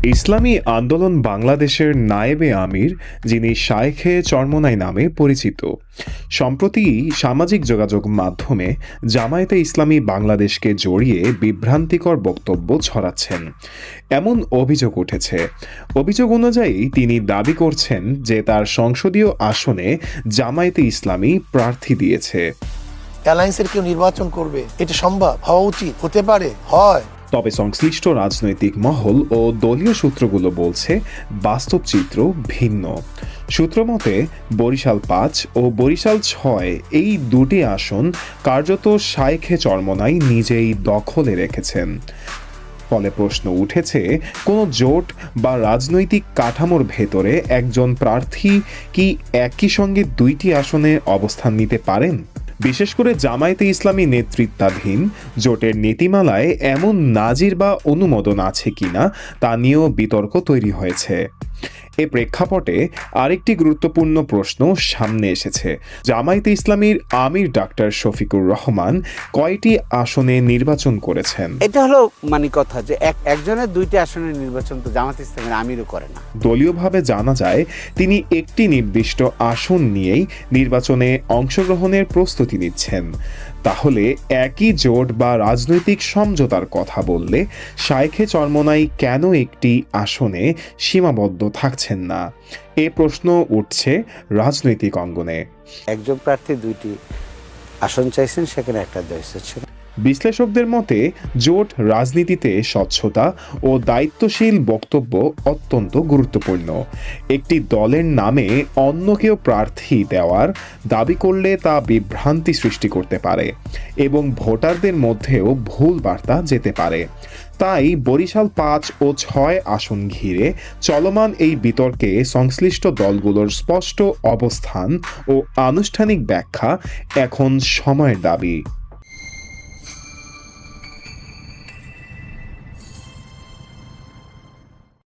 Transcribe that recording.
ইসলামী আন্দোলন বাংলাদেশের নায়েবে আমির, যিনি শায়খে চরমোনাই নামে পরিচিত, সম্প্রতি সামাজিক যোগাযোগ মাধ্যমে জামায়াতে ইসলামী বাংলাদেশকে জড়িয়ে বিভ্রান্তিকর বক্তব্য ছড়াচ্ছেন। এমন অভিযোগ উঠেছে। অভিযোগ অনুযায়ী তিনি দাবি করছেন যে তার সংসদীয় আসনে জামায়াতে ইসলামী প্রার্থী দিয়েছে। অ্যালায়েন্সের কেউ নির্বাচন করবে, এটা সম্ভব, হওয়া উচিত, হতে পারে, হয়। তবে সংশ্লিষ্ট রাজনৈতিক মহল ও দলীয় সূত্রগুলো বলছে বাস্তব চিত্র ভিন্ন। সূত্রমতে বরিশাল ৫ ও বরিশাল ৬ এই দুটি আসন কার্যত শায়খে চরমোনাই নিজেই দখলে রেখেছেন। ফলে প্রশ্ন উঠেছে, কোনো জোট বা রাজনৈতিক কাঠামোর ভেতরে একজন প্রার্থী কি একই সঙ্গে দুইটি আসনে অবস্থান নিতে পারেন? বিশেষ করে জামায়াতে ইসলামী নেতৃত্বাধীন জোটের নীতিমালায় এমন নাজির বা অনুমোদন আছে কিনা তা নিয়েও বিতর্ক তৈরি হয়েছে। এ প্রেক্ষাপটে আরেকটি গুরুত্বপূর্ণ প্রশ্ন সামনে এসেছে। জামায়াতে ইসলামীর আমির ডাক্তার শফিকুর রহমান কয়টি আসনে নির্বাচন করেছেন? এটা হলো কথা যে একজনের দুইটি আসনের নির্বাচন তো জামাত ইসলামের আমিরও করে না। দলীয়ভাবে জানা যায় তিনি একটি নির্দিষ্ট আসন নিয়েই নির্বাচনে অংশগ্রহণের প্রস্তুতি নিচ্ছেন। তাহলে একই জোট বা রাজনৈতিক সমঝোতার কথা বললে শায়খে চরমোনাই কেন একটি আসনে সীমাবদ্ধ থাকছেন না? এ প্রশ্ন উঠছে রাজনৈতিক অঙ্গনে। একজন প্রার্থী দুইটি আসন চাইছেন, সেখানে একটা হচ্ছে। বিশ্লেষকদের মতে জোট রাজনীতিতে স্বচ্ছতা ও দায়িত্বশীল বক্তব্য অত্যন্ত গুরুত্বপূর্ণ। একটি দলের নামে অন্য কেউ প্রার্থী দেওয়ার দাবি করলে তা বিভ্রান্তি সৃষ্টি করতে পারে এবং ভোটারদের মধ্যেও ভুল বার্তা যেতে পারে। তাই বরিশাল ৫ ও ৬ আসন ঘিরে চলমান এই বিতর্কে সংশ্লিষ্ট দলগুলোর স্পষ্ট অবস্থান ও আনুষ্ঠানিক ব্যাখ্যা এখন সময়ের দাবি।